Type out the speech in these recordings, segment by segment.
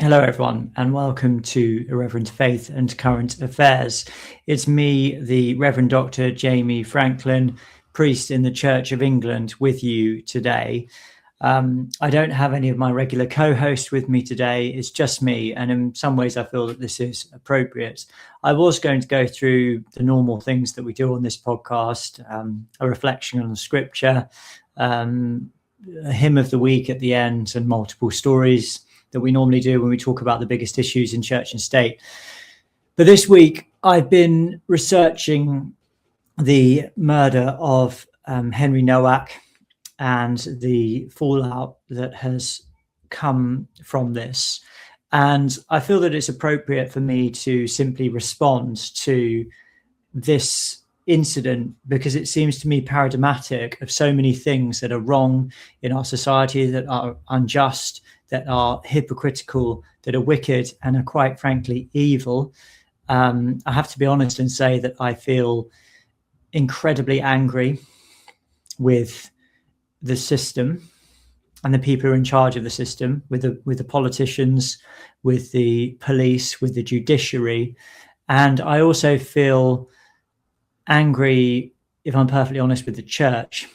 Hello, everyone, and welcome to Irreverent Faith and Current Affairs. It's me, the Reverend Dr Jamie Franklin, priest in the Church of England, with you today. I don't have any of my regular co-hosts with me today. It's just me, and in some ways I feel that this is appropriate. I was going to go through the normal things that we do on this podcast, a reflection on the scripture, a hymn of the week at the end, and multiple stories that we normally do when we talk about the biggest issues in church and state. But this week, I've been researching the murder of Henry Nowak and the fallout that has come from this. And I feel that it's appropriate for me to simply respond to this incident because it seems to me paradigmatic of so many things that are wrong in our society, that are unjust, that are hypocritical, that are wicked, and are quite frankly evil. I have to be honest and say that I feel incredibly angry with the system and the people who are in charge of the system, with the politicians, with the police, with the judiciary. And I also feel angry, if I'm perfectly honest, with the church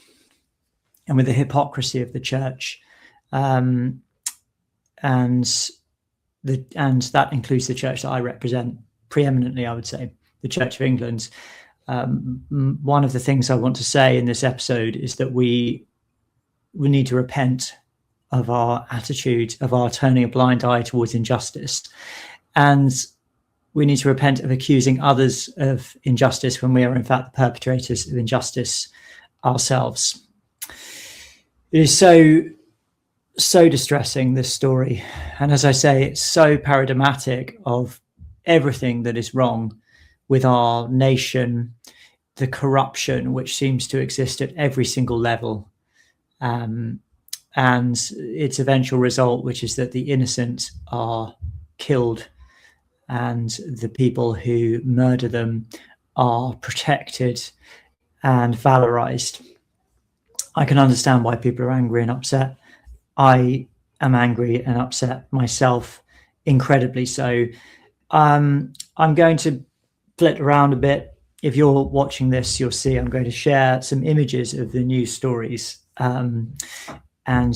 and with the hypocrisy of the church. And that includes the church that I represent preeminently, I would say, the Church of England. One of the things I want to say in this episode is that we need to repent of our attitude, of our turning a blind eye towards injustice. And we need to repent of accusing others of injustice when we are in fact the perpetrators of injustice ourselves. It is so distressing, this story, and as I say, it's so paradigmatic of everything that is wrong with our nation, the corruption which seems to exist at every single level, and its eventual result, which is that the innocent are killed and the people who murder them are protected and valorized. I can understand why people are angry and upset. I am angry and upset myself, incredibly so. I'm going to flit around a bit. If you're watching this, you'll see I'm going to share some images of the news stories. And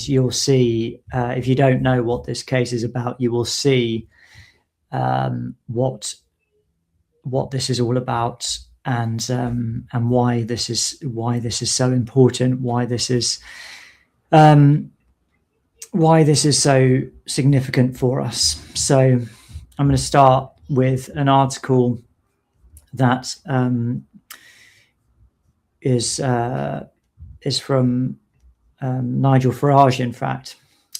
you'll see, if you don't know what this case is about, you will see what this is all about, and why this is so important, why this is so significant for us. So I'm going to start with an article that is from Nigel Farage, in fact.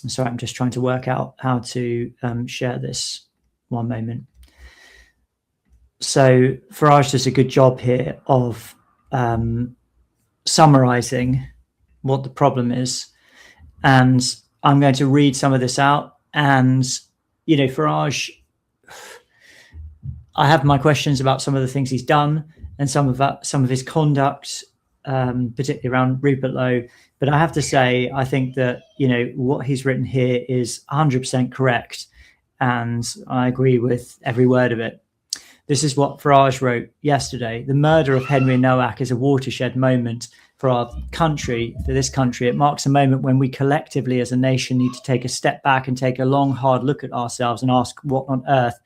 Sorry, I'm just trying to work out how to share this. One moment. So Farage does a good job here of summarizing what the problem is, and I'm going to read some of this out. And, Farage, I have my questions about some of the things he's done and some of his conduct, particularly around Rupert Lowe. But I have to say, I think that, what he's written here is 100% correct. And I agree with every word of it. This is what Farage wrote yesterday. The murder of Henry Nowak is a watershed moment for our country, for this country. It marks a moment when we collectively as a nation need to take a step back and take a long, hard look at ourselves and ask what on earth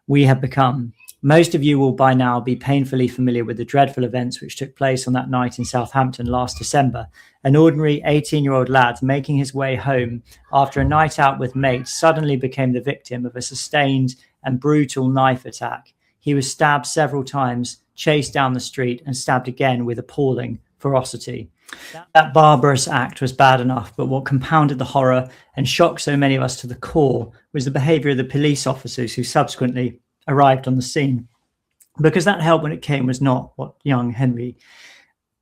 we have become. Most of you will by now be painfully familiar with the dreadful events which took place on that night in Southampton last December. An ordinary 18-year-old lad making his way home after a night out with mates suddenly became the victim of a sustained and brutal knife attack. He was stabbed several times, chased down the street, and stabbed again with appalling ferocity. That barbarous act was bad enough, but what compounded the horror and shocked so many of us to the core was the behaviour of the police officers who subsequently arrived on the scene, because that help when it came was not what young Henry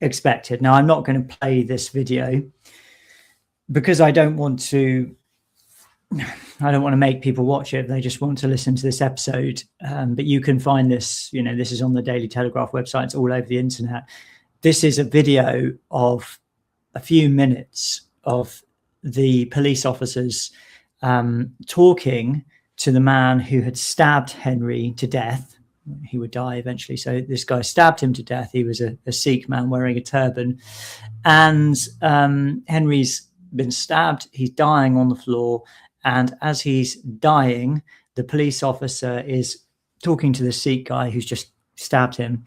expected. Now, I'm not going to play this video because I don't want to make people watch it if they just want to listen to this episode. But you can find this, this is on the Daily Telegraph website. It's all over the internet. This is a video of a few minutes of the police officers talking to the man who had stabbed Henry to death. He would die eventually. So this guy stabbed him to death. He was a Sikh man wearing a turban. And Henry's been stabbed. He's dying on the floor. And as he's dying, the police officer is talking to the Sikh guy who's just stabbed him.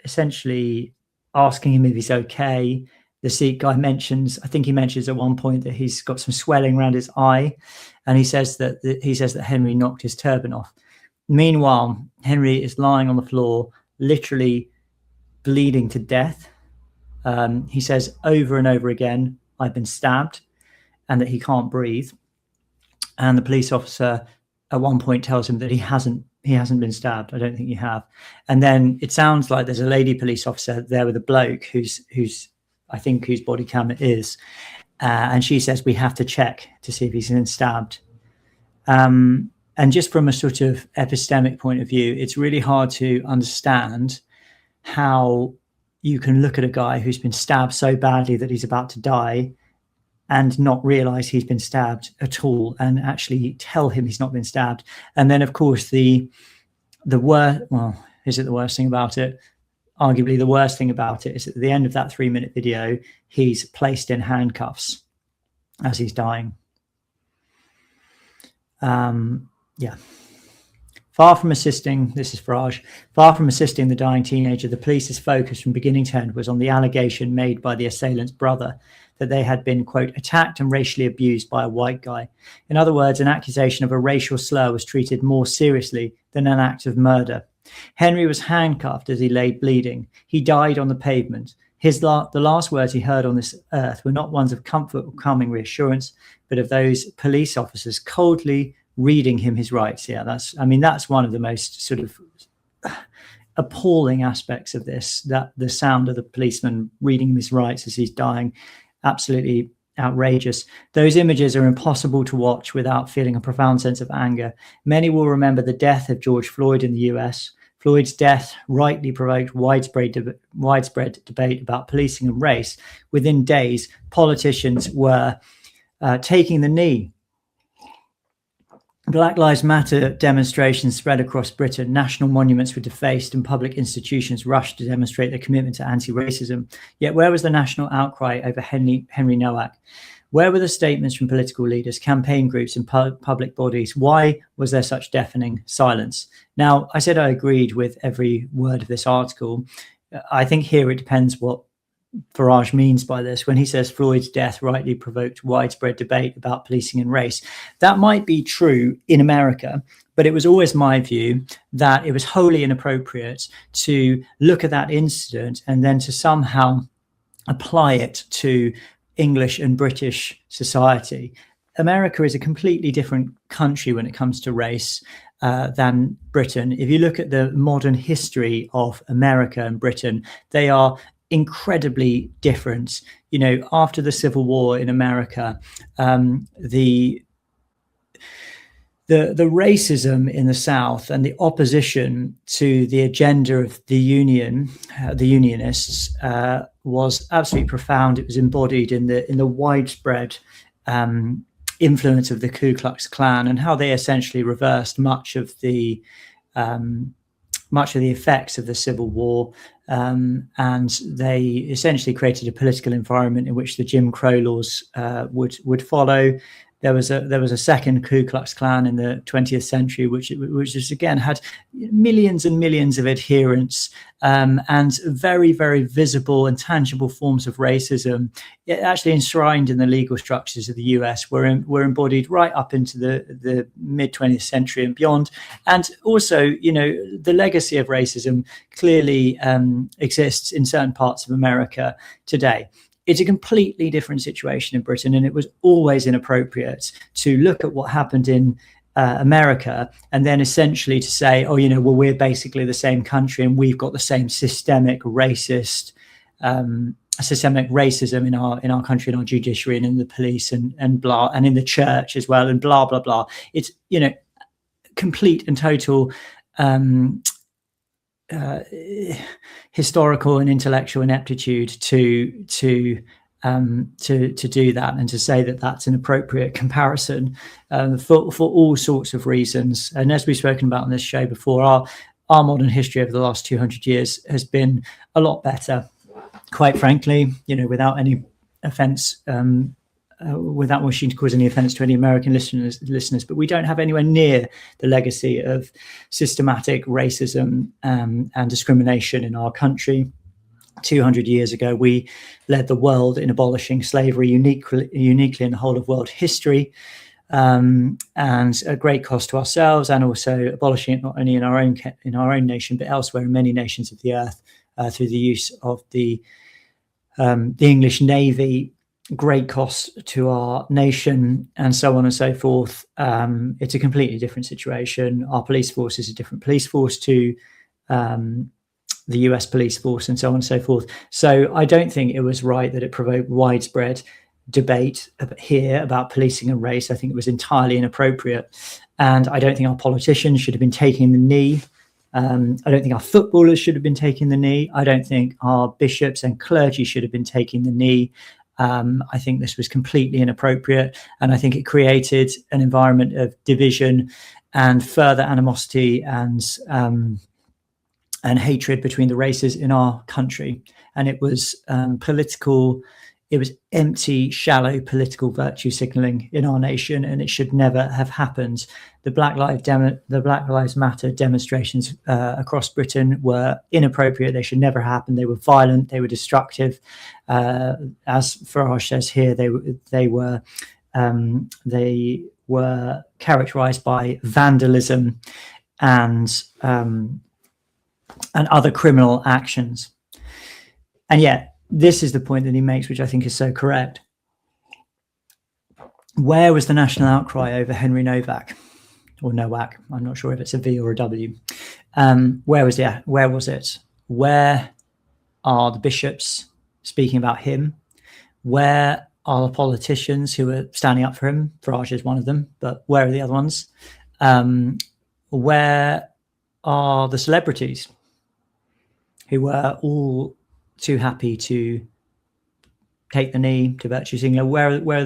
Essentially asking him if he's okay. The Sikh guy mentions at one point that he's got some swelling around his eye, and he says that Henry knocked his turban off. Meanwhile, Henry is lying on the floor, literally bleeding to death. He says over and over again, "I've been stabbed," and that he can't breathe. And the police officer at one point tells him that he hasn't been stabbed. "I don't think you have." And then it sounds like there's a lady police officer there with a bloke whose body cam it is. And she says, "We have to check to see if he's been stabbed." And just from a sort of epistemic point of view, it's really hard to understand how you can look at a guy who's been stabbed so badly that he's about to die and not realize he's been stabbed at all, and actually tell him he's not been stabbed. And then, of course, the worst thing about it? Arguably the worst thing about it is at the end of that 3-minute video, he's placed in handcuffs as he's dying. Far from assisting the dying teenager, the police's focus from beginning to end was on the allegation made by the assailant's brother that they had been, quote, attacked and racially abused by a white guy. In other words, an accusation of a racial slur was treated more seriously than an act of murder. Henry was handcuffed as he lay bleeding. He died on the pavement. The last words he heard on this earth were not ones of comfort or calming reassurance, but of those police officers coldly reading him his rights. Yeah, that's one of the most sort of appalling aspects of this, that the sound of the policeman reading him his rights as he's dying. Absolutely outrageous. Those images are impossible to watch without feeling a profound sense of anger. Many will remember the death of George Floyd in the US. Floyd's death rightly provoked widespread debate about policing and race. Within days, politicians were taking the knee. Black Lives Matter demonstrations spread across Britain. National monuments were defaced and public institutions rushed to demonstrate their commitment to anti-racism. Yet where was the national outcry over Henry Nowak? Where were the statements from political leaders, campaign groups and public bodies? Why was there such deafening silence? Now, I said I agreed with every word of this article. I think here it depends what Farage means by this when he says Floyd's death rightly provoked widespread debate about policing and race. That might be true in America, but it was always my view that it was wholly inappropriate to look at that incident and then to somehow apply it to English and British society. America is a completely different country when it comes to race than Britain. If you look at the modern history of America and Britain, they are incredibly different. You know, after the Civil War in America, the racism in the South and the opposition to the agenda of the Unionists was absolutely profound. It was embodied in the widespread influence of the Ku Klux Klan and how they essentially reversed much of the effects of the Civil War, and they essentially created a political environment in which the Jim Crow laws would follow. There was a second Ku Klux Klan in the 20th century, which just again had millions and millions of adherents and very, very visible and tangible forms of racism, actually enshrined in the legal structures of the US, were embodied right up into the mid 20th century and beyond. And also, you know, the legacy of racism clearly exists in certain parts of America today. It's a completely different situation in Britain, and it was always inappropriate to look at what happened in America and then essentially to say, oh, you know, well, we're basically the same country and we've got the same systemic racism in our country, in our judiciary and in the police and blah, and in the church as well, and blah, blah, blah. It's, you know, complete and total historical and intellectual ineptitude to to do that, and to say that that's an appropriate comparison for all sorts of reasons. And as we've spoken about on this show before, our modern history over the last 200 years has been a lot better, quite frankly, without any offense, without wishing to cause any offense to any American listeners, but we don't have anywhere near the legacy of systematic racism and discrimination in our country. 200 years ago, we led the world in abolishing slavery uniquely in the whole of world history, and at great cost to ourselves, and also abolishing it not only in our own nation, but elsewhere in many nations of the earth through the use of the English Navy. Great cost to our nation, and so on and so forth. It's a completely different situation. Our police force is a different police force to the US police force, and so on and so forth. So I don't think it was right that it provoked widespread debate here about policing and race. I think it was entirely inappropriate. And I don't think our politicians should have been taking the knee. I don't think our footballers should have been taking the knee. I don't think our bishops and clergy should have been taking the knee. I think this was completely inappropriate. And I think it created an environment of division and further animosity and hatred between the races in our country. And it was political. It was empty, shallow political virtue signaling in our nation, and it should never have happened. The Black Lives Matter demonstrations across Britain were inappropriate. They should never happen. They were violent. They were destructive. As Farage says here, they were characterized by vandalism and other criminal actions. And yet, this is the point that he makes, which I think is so correct. Where was the national outcry over Henry Nowak, or Nowak? I'm not sure if it's a V or a W. Where was it? Where are the bishops speaking about him? Where are the politicians who are standing up for him? Farage is one of them, but where are the other ones? Where are the celebrities who were all too happy to take the knee to virtue signaling? Where are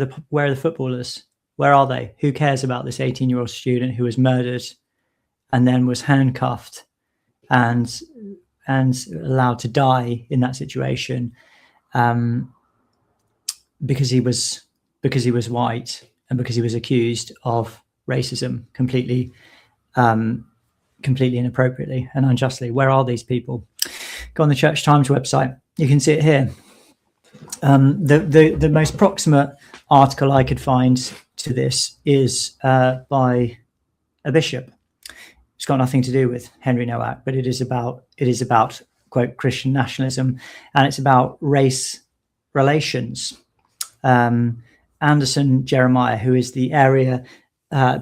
the footballers? Where are they? Who cares about this 18-year-old student who was murdered and then was handcuffed and allowed to die in that situation because he was white and because he was accused of racism completely inappropriately and unjustly? Where are these people? Go on the Church Times website. You can see it here. The most proximate article I could find to this is by a bishop. It's got nothing to do with Henry Nowak, but it is about quote Christian nationalism, and it's about race relations. Anderson Jeremiah, who is the area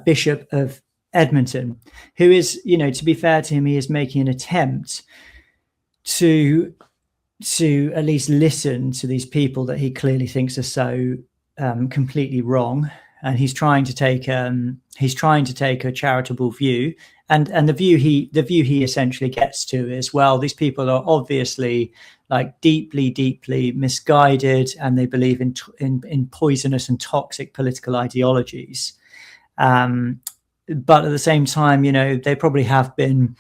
bishop of Edmonton, who is, to be fair to him, he is making an attempt to at least listen to these people that he clearly thinks are so completely wrong, and he's trying to take a charitable view, and the view he essentially gets to is, well, these people are obviously like deeply misguided, and they believe in poisonous and toxic political ideologies, but at the same time, they probably have been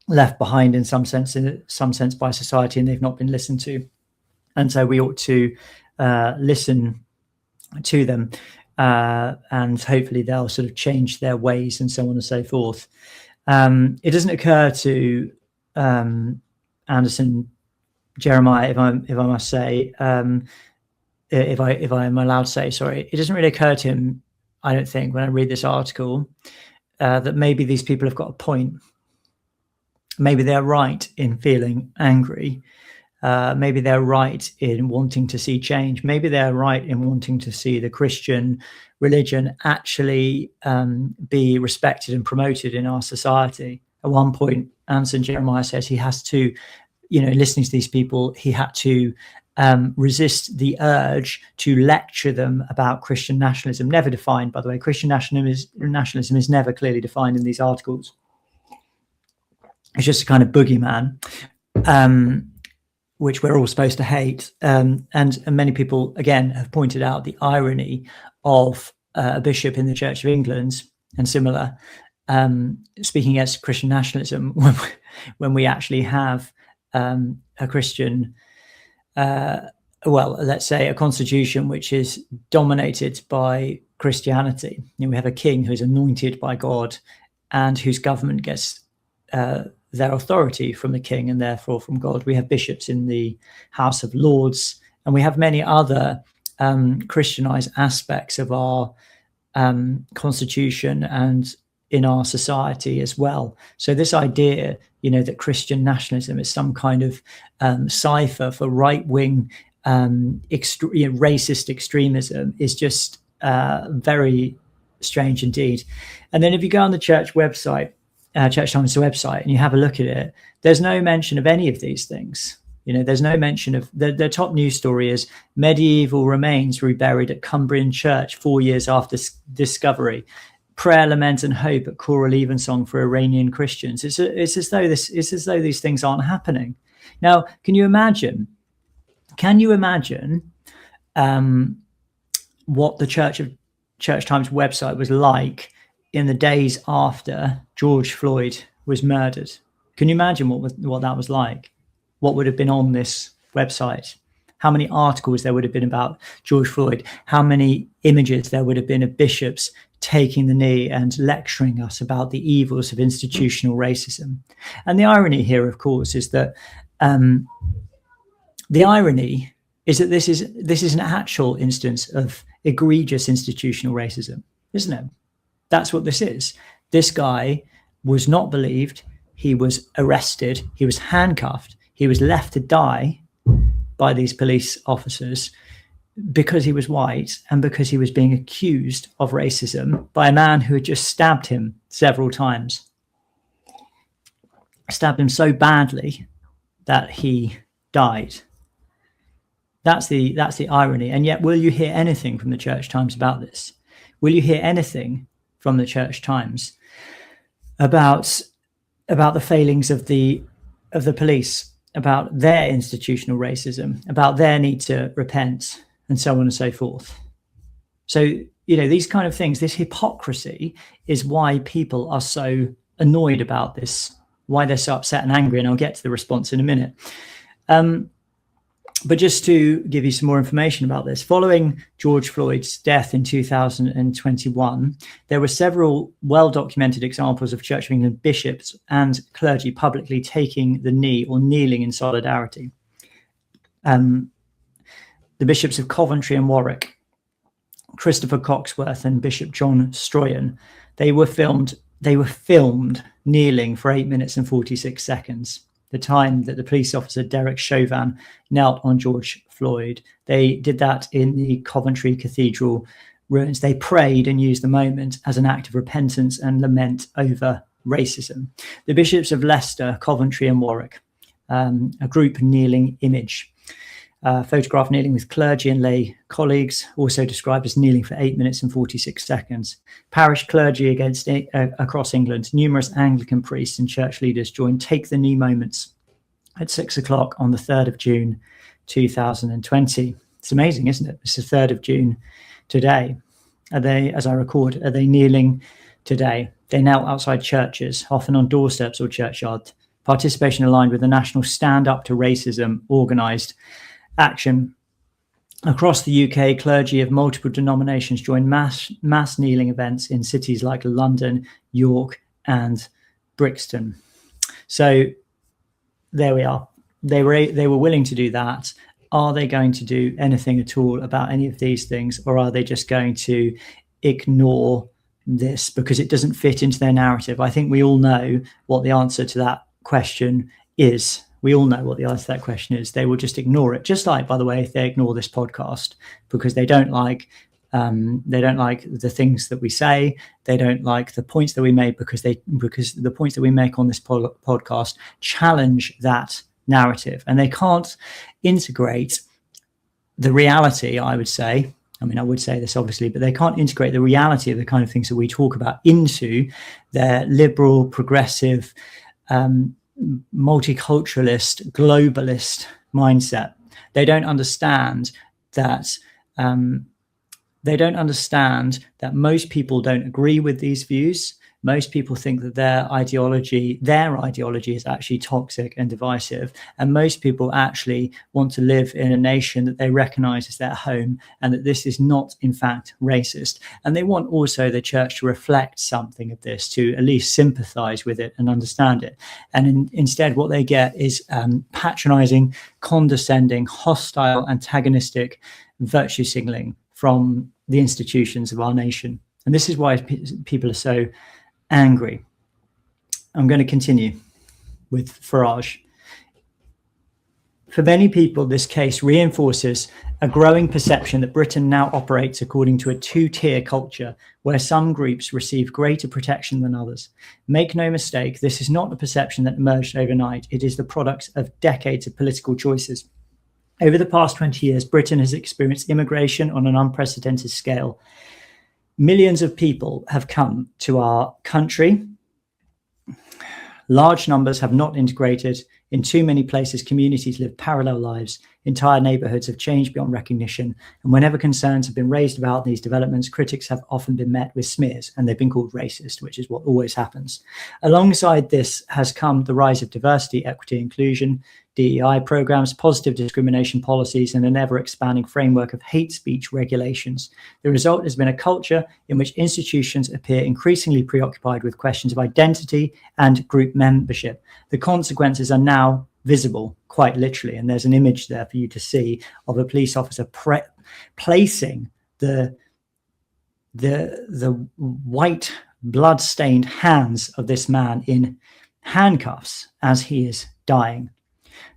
left behind in some sense by society, and they've not been listened to, and so we ought to listen to them, and hopefully they'll sort of change their ways, and so on and so forth. It doesn't occur to Anderson Jeremiah, if I must say, if I am allowed to say, sorry, it doesn't really occur to him, I don't think, when I read this article, that maybe these people have got a point. Maybe they're right in feeling angry. Maybe they're right in wanting to see change. Maybe they're right in wanting to see the Christian religion actually be respected and promoted in our society. At one point, Anderson Jeremiah says he has to, listening to these people, he had to resist the urge to lecture them about Christian nationalism. Never defined, by the way. Christian nationalism is never clearly defined in these articles. It's just a kind of boogeyman. which we're all supposed to hate. And many people, again, have pointed out the irony of a bishop in the Church of England and similar speaking against Christian nationalism when we actually have a Christian, let's say a constitution which is dominated by Christianity. We have a king who's anointed by God and whose government gets their authority from the king and therefore from God. We have bishops in the House of Lords, and we have many other Christianized aspects of our constitution and in our society as well. So this idea, that Christian nationalism is some kind of cipher for right-wing racist extremism is just very strange indeed. And then if you go on the church website, Church Times website, and you have a look at it, there's no mention of any of these things. There's no mention of the top news story is medieval remains reburied at Cumbrian Church 4 years after discovery. Prayer, lament, and hope at choral evensong for Iranian Christians. It's as though these things aren't happening. Now, can you imagine what the Church Times website was like in the days after George Floyd was murdered? Can you imagine what that was like? What would have been on this website? How many articles there would have been about George Floyd? How many images there would have been of bishops taking the knee and lecturing us about the evils of institutional racism? And the irony here, of course, is that this is an actual instance of egregious institutional racism, isn't it? That's what this is. This guy was not believed. He was arrested. He was handcuffed. He was left to die by these police officers because he was white and because he was being accused of racism by a man who had just stabbed him several times. Stabbed him so badly that he died. That's the irony. And yet, will you hear anything from the Church Times about this? Will you hear anything from the Church Times about the failings of the police, about their institutional racism, about their need to repent, and so on and so forth? So, these kind of things, this hypocrisy is why people are so annoyed about this, why they're so upset and angry, and I'll get to the response in a minute. But just to give you some more information about this, following George Floyd's death in 2021, there were several well-documented examples of Church of England bishops and clergy publicly taking the knee or kneeling in solidarity. The bishops of Coventry and Warwick, Christopher Coxworth and Bishop John Stroyan, they were filmed kneeling for 8 minutes and 46 seconds. The time that the police officer Derek Chauvin knelt on George Floyd. They did that in the Coventry Cathedral ruins. They prayed and used the moment as an act of repentance and lament over racism. The bishops of Leicester, Coventry and Warwick, a group kneeling image. Photograph kneeling with clergy and lay colleagues, also described as kneeling for 8 minutes and 46 seconds. Parish clergy across England, numerous Anglican priests and church leaders joined Take the Knee moments at 6 o'clock on the 3rd of June, 2020. It's amazing, isn't it? It's the 3rd of June today. As I record, are they kneeling today? They knelt outside churches, often on doorsteps or churchyards. Participation aligned with the national Stand Up to Racism organised action. Across the UK, clergy of multiple denominations joined mass kneeling events in cities like London, York, and Brixton. So there we are. They were willing to do that. Are they going to do anything at all about any of these things, or are they just going to ignore this because it doesn't fit into their narrative? I think we all know what the answer to that question is. We all know what the answer to that question is. They will just ignore it. Just like, by the way, they ignore this podcast because they don't like the things that we say. They don't like the points that we make because the points that we make on this podcast challenge that narrative, and they can't integrate the reality. I would say this obviously, but they can't integrate the reality of the kind of things that we talk about into their liberal, progressive, multiculturalist, globalist mindset. They don't understand that most people don't agree with these views. Most people think that their ideology is actually toxic and divisive. And most people actually want to live in a nation that they recognize as their home, and that this is not, in fact, racist. And they want also the church to reflect something of this, to at least sympathize with it and understand it. And instead, what they get is patronizing, condescending, hostile, antagonistic virtue signaling from the institutions of our nation. And this is why people are so angry. I'm going to continue with Farage. For many people, this case reinforces a growing perception that Britain now operates according to a two-tier culture where some groups receive greater protection than others. Make no mistake, this is not a perception that emerged overnight. It is the product of decades of political choices. Over the past 20 years, Britain has experienced immigration on an unprecedented scale. Millions of people have come to our country. Large numbers have not integrated. In too many places, communities live parallel lives. Entire neighborhoods have changed beyond recognition. And whenever concerns have been raised about these developments, critics have often been met with smears, and they've been called racist, which is what always happens. Alongside this has come the rise of diversity, equity, inclusion, DEI programs, positive discrimination policies, and an ever-expanding framework of hate speech regulations. The result has been a culture in which institutions appear increasingly preoccupied with questions of identity and group membership. The consequences are now visible, quite literally, and there's an image there for you to see of a police officer placing the white blood-stained hands of this man in handcuffs as he is dying.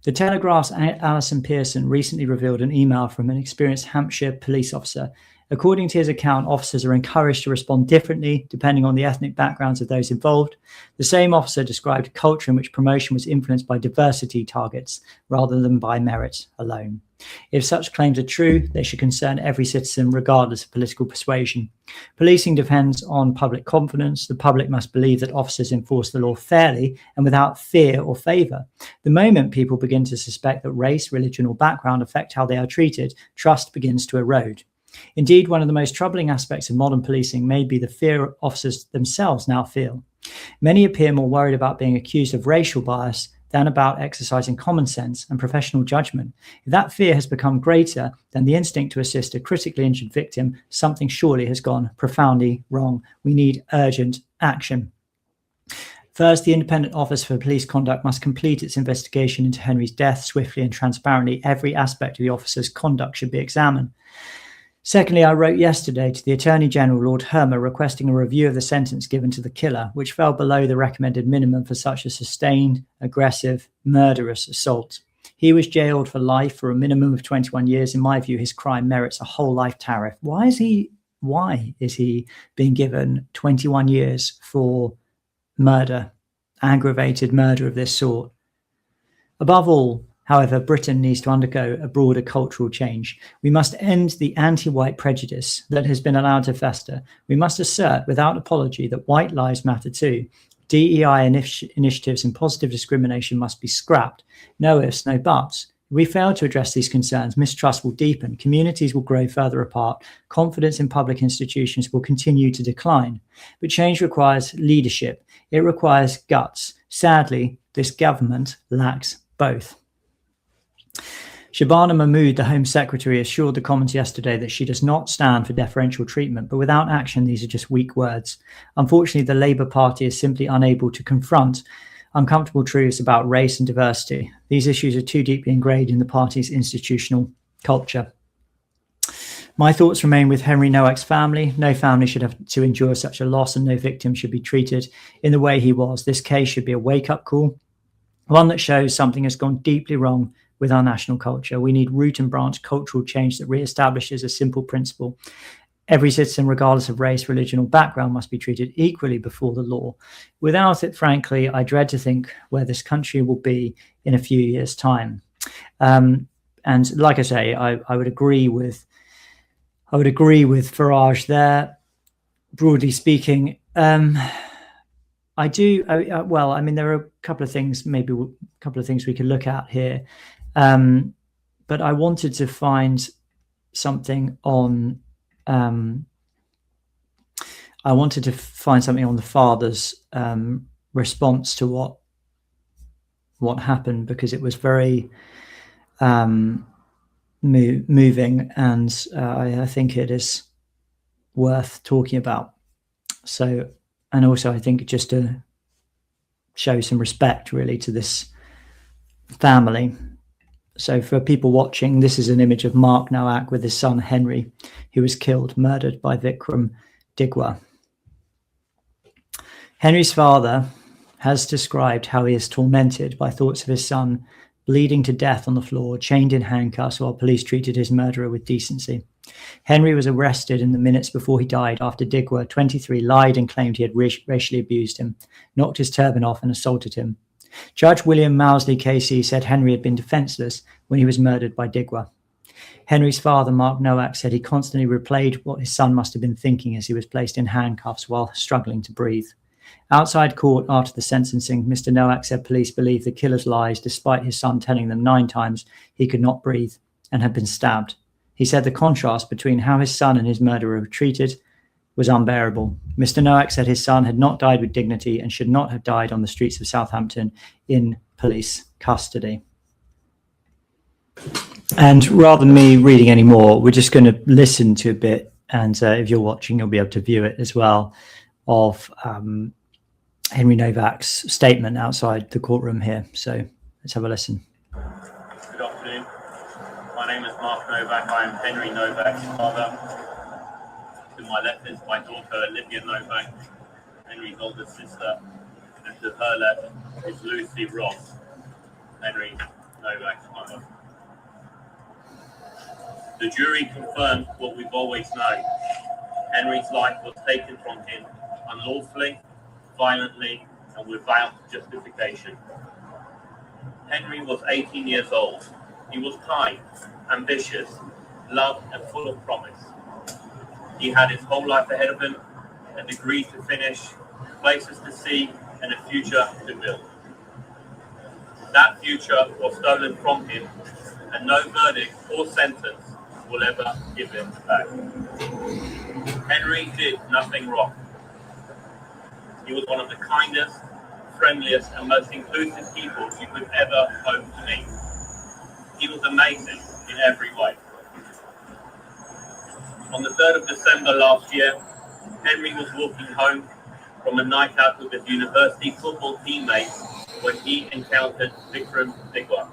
The Telegraph's Alison Pearson recently revealed an email from an experienced Hampshire police officer. According to his account, officers are encouraged to respond differently depending on the ethnic backgrounds of those involved. The same officer described a culture in which promotion was influenced by diversity targets rather than by merit alone. If such claims are true, they should concern every citizen regardless of political persuasion. Policing depends on public confidence. The public must believe that officers enforce the law fairly and without fear or favour. The moment people begin to suspect that race, religion or background affect how they are treated, trust begins to erode. Indeed, one of the most troubling aspects of modern policing may be the fear officers themselves now feel. Many appear more worried about being accused of racial bias than about exercising common sense and professional judgment. If that fear has become greater than the instinct to assist a critically injured victim, something surely has gone profoundly wrong. We need urgent action. First, the Independent Office for Police Conduct must complete its investigation into Henry's death swiftly and transparently. Every aspect of the officer's conduct should be examined. Secondly, I wrote yesterday to the Attorney General, Lord Hermer, requesting a review of the sentence given to the killer, which fell below the recommended minimum for such a sustained, aggressive, murderous assault. He was jailed for life for a minimum of 21 years. In my view, his crime merits a whole life tariff. Why is he being given 21 years for murder, aggravated murder of this sort? Above all, however, Britain needs to undergo a broader cultural change. We must end the anti-white prejudice that has been allowed to fester. We must assert without apology that white lives matter too. DEI initiatives and positive discrimination must be scrapped. No ifs, no buts. If we fail to address these concerns, mistrust will deepen, communities will grow further apart, confidence in public institutions will continue to decline. But change requires leadership. It requires guts. Sadly, this government lacks both. Shabana Mahmood, the Home Secretary, assured the Commons yesterday that she does not stand for deferential treatment, but without action, these are just weak words. Unfortunately, the Labour Party is simply unable to confront uncomfortable truths about race and diversity. These issues are too deeply ingrained in the party's institutional culture. My thoughts remain with Henry Nowak's family. No family should have to endure such a loss, and no victim should be treated in the way he was. This case should be a wake-up call, one that shows something has gone deeply wrong with our national culture. We need root and branch cultural change that reestablishes a simple principle. Every citizen, regardless of race, religion, or background, must be treated equally before the law. Without it, frankly, I dread to think where this country will be in a few years' time. And like I say, I would agree with Farage there. Broadly speaking, I do. Well, I mean, there are a couple of things, maybe a couple of things we could look at here. But I wanted to find something on. I wanted to find something on the father's response to what happened, because it was very moving, and I think it is worth talking about. So, and also I think just to show some respect really to this family. So for people watching, this is an image of Mark Nowak with his son Henry, who was murdered by Vikram Digwa. Henry's father has described how he is tormented by thoughts of his son bleeding to death on the floor, chained in handcuffs, while police treated his murderer with decency. Henry was arrested in the minutes before he died after Digwa, 23, lied and claimed he had racially abused him, knocked his turban off and assaulted him. Judge William Mousley KC said Henry had been defenseless when he was murdered by Digwa. Henry's father, Mark Nowak, said he constantly replayed what his son must have been thinking as he was placed in handcuffs while struggling to breathe. Outside court after the sentencing, Mr. Nowak said police believed the killer's lies despite his son telling them 9 times he could not breathe and had been stabbed. He said the contrast between how his son and his murderer were treated was unbearable. Mr. Nowak said his son had not died with dignity and should not have died on the streets of Southampton in police custody. And rather than me reading any more, we're just going to listen to a bit, and if you're watching, you'll be able to view it as well, of Henry Nowak's statement outside the courtroom here. So let's have a listen. Good afternoon. My name is Mark Nowak. I am Henry Nowak's father. To my left is my daughter Olivia Nowak, Henry's older sister, and to her left is Lucy Ross, Henry Nowak's mother. The jury confirmed what we've always known. Henry's life was taken from him unlawfully, violently, and without justification. Henry was 18 years old. He was kind, ambitious, loved, and full of promise. He had his whole life ahead of him, a degree to finish, places to see, and a future to build. That future was stolen from him, and no verdict or sentence will ever give it back. Henry did nothing wrong. He was one of the kindest, friendliest, and most inclusive people you could ever hope to meet. He was amazing in every way. On the 3rd of December last year, Henry was walking home from a night out with his university football teammates when he encountered Vikram Digwa,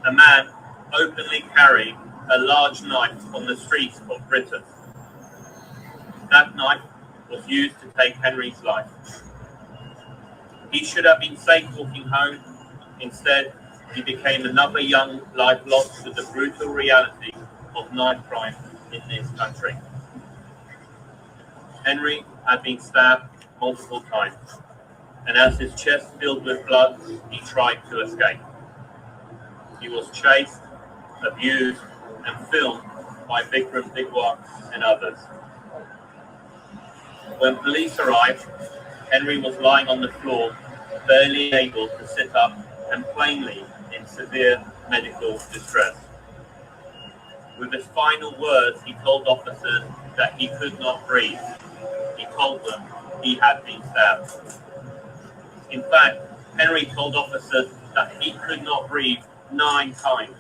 a man openly carrying a large knife on the streets of Britain. That knife was used to take Henry's life. He should have been safe walking home. Instead, he became another young life lost to the brutal reality of knife crime in this country. Henry had been stabbed multiple times, and as his chest filled with blood, he tried to escape. He was chased, abused, and filmed by Vikram Digwa and others. When police arrived, Henry was lying on the floor, barely able to sit up and plainly in severe medical distress. With his final words, he told officers that he could not breathe. He told them he had been stabbed. In fact, Henry told officers that he could not breathe 9 times.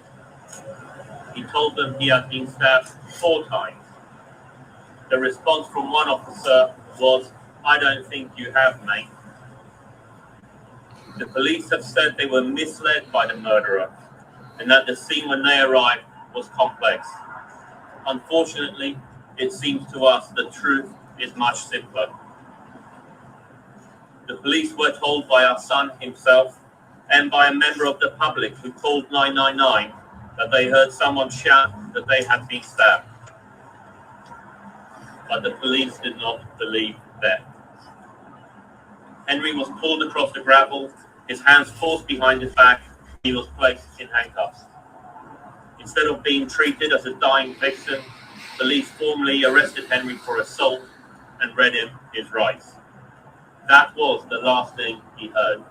He told them he had been stabbed 4 times. The response from one officer was, "I don't think you have, mate." The police have said they were misled by the murderer and that the scene when they arrived was complex. Unfortunately, it seems to us the truth is much simpler. The police were told by our son himself and by a member of the public who called 999 that they heard someone shout that they had been stabbed. But the police did not believe them. Henry was pulled across the gravel, his hands forced behind his back, he was placed in handcuffs. Instead of being treated as a dying victim, police formally arrested Henry for assault and read him his rights. That was the last thing he heard.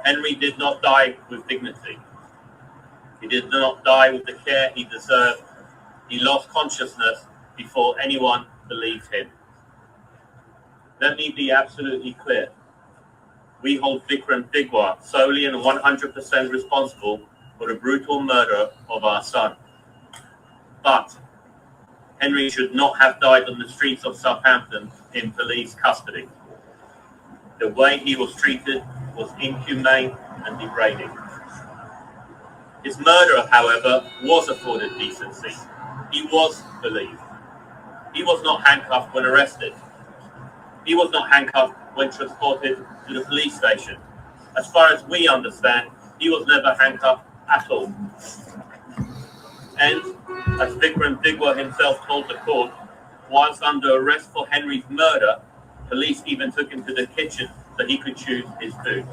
Henry did not die with dignity. He did not die with the care he deserved. He lost consciousness before anyone believed him. Let me be absolutely clear. We hold Reverend Dr solely and 100% responsible for the brutal murder of our son. But Henry should not have died on the streets of Southampton in police custody. The way he was treated was inhumane and degrading. His murderer, however, was afforded decency. He was believed. He was not handcuffed when arrested. He was not handcuffed when transported to the police station. As far as we understand, he was never handcuffed at all. And as Reverend Dr himself told the court, whilst under arrest for Henry's murder, police even took him to the kitchen so he could choose his food.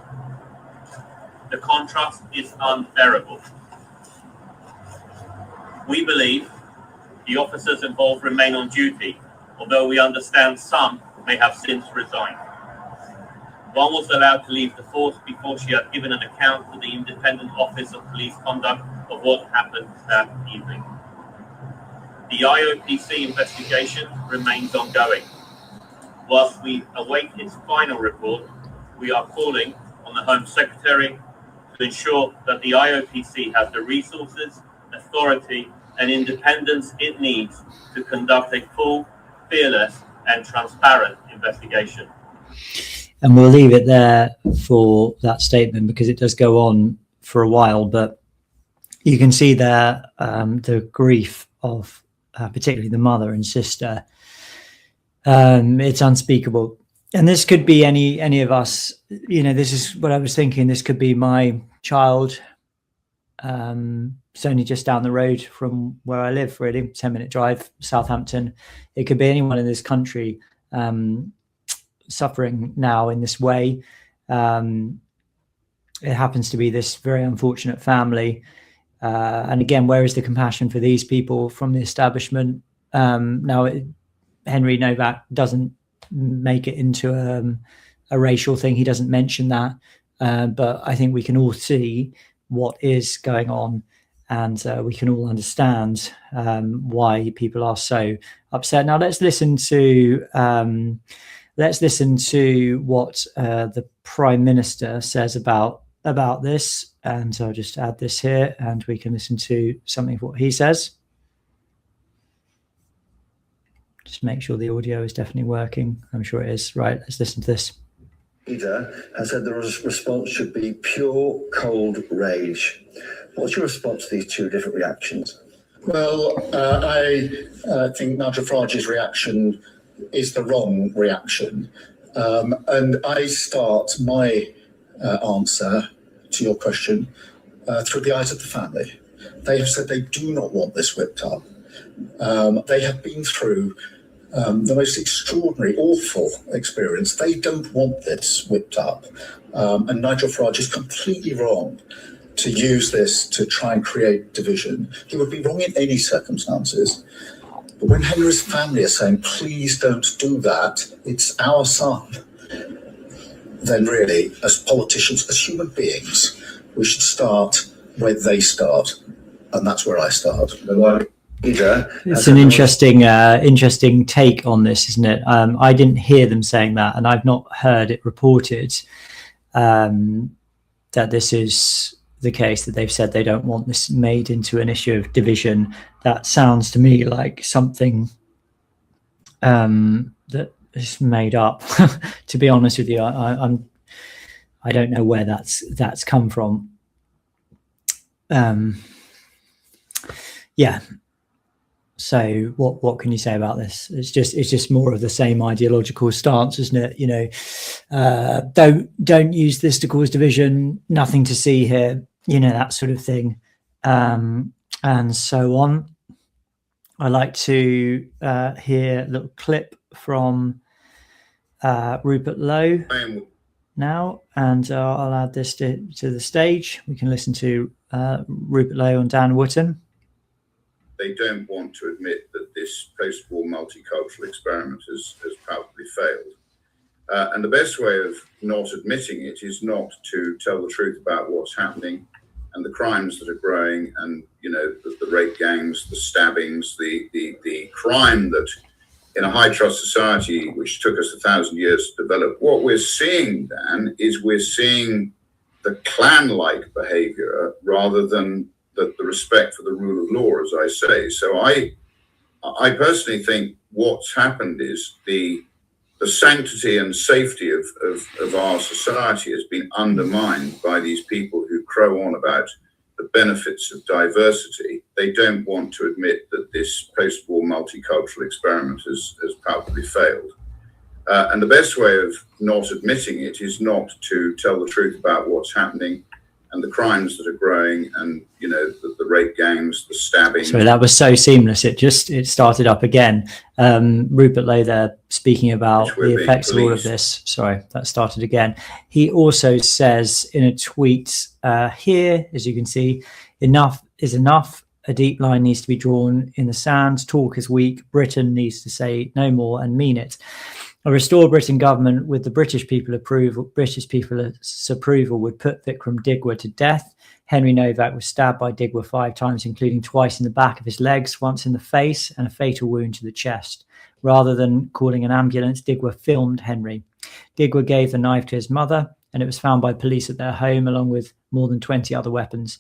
The contrast is unbearable. We believe the officers involved remain on duty, although we understand some may have since resigned. One was allowed to leave the force before she had given an account to the Independent Office of Police Conduct of what happened that evening. The IOPC investigation remains ongoing. Whilst we await its final report, we are calling on the Home Secretary to ensure that the IOPC has the resources, authority, and independence it needs to conduct a full, fearless, and transparent investigation. And we'll leave it there for that statement because it does go on for a while, but you can see there the grief of particularly the mother and sister. It's unspeakable. And this could be any of us. You know, this is what I was thinking. This could be my child. It's only just down the road from where I live, really, 10-minute drive, Southampton. It could be anyone in this country suffering now in this way. It happens to be this very unfortunate family. And again, where is the compassion for these people from the establishment? Henry Nowak doesn't make it into a racial thing. He doesn't mention that. But I think we can all see what is going on, and we can all understand why people are so upset. Now let's listen to what the Prime Minister says about this, and I'll just add this here, and we can listen to something of what he says. Just make sure the audio is definitely working. I'm sure it is. Right, let's listen to this. Leader has said the response should be pure, cold rage. What's your response to these two different reactions? Well, I think Nigel Farage's reaction is the wrong reaction. And I start my answer to your question through the eyes of the family. They have said they do not want this whipped up. They have been through the most extraordinary, awful experience. They don't want this whipped up. And Nigel Farage is completely wrong to use this to try and create division. He would be wrong in any circumstances. But when Henry's family are saying, please don't do that, it's our son, then really, as politicians, as human beings, we should start where they start. And that's where I start. It's an interesting take on this, isn't it? I didn't hear them saying that, and I've not heard it reported that this is the case, that they've said they don't want this made into an issue of division. That sounds to me like something that is made up. To be honest with you, I don't know where that's come from. Yeah. So what can you say about this? It's just more of the same ideological stance, isn't it? You know, don't use this to cause division. Nothing to see here. You know, that sort of thing, and so on. I like to hear a little clip from Rupert Lowe now, and I'll add this to the stage. We can listen to Rupert Lowe and Dan Wootton. They don't want to admit that this post-war multicultural experiment has powerfully failed. And the best way of not admitting it is not to tell the truth about what's happening and the crimes that are growing, and the rape gangs, the stabbings, the crime that in a high trust society, which took us 1,000 years to develop. What we're seeing, Dan, is we're seeing the clan-like behavior rather than the respect for the rule of law, as I say. So I personally think what's happened is the sanctity and safety of our society has been undermined by these people who crow on about the benefits of diversity. They don't want to admit that this post-war multicultural experiment has palpably failed. And the best way of not admitting it is not to tell the truth about what's happening and the crimes that are growing, and the rape gangs, the stabbing. So that was so seamless. It started up again. Rupert lay there speaking about the effects of all of this. Sorry, that started again. He also says in a tweet here, as you can see, enough is enough. A deep line needs to be drawn in the sand. Talk is weak. Britain needs to say no more and mean it. A restored Britain government with the British people's approval would put Vikram Digwa to death. Henry Nowak was stabbed by Digwa 5 times, including twice in the back of his legs, once in the face, and a fatal wound to the chest. Rather than calling an ambulance, Digwa filmed Henry. Digwa gave the knife to his mother, and it was found by police at their home, along with more than 20 other weapons.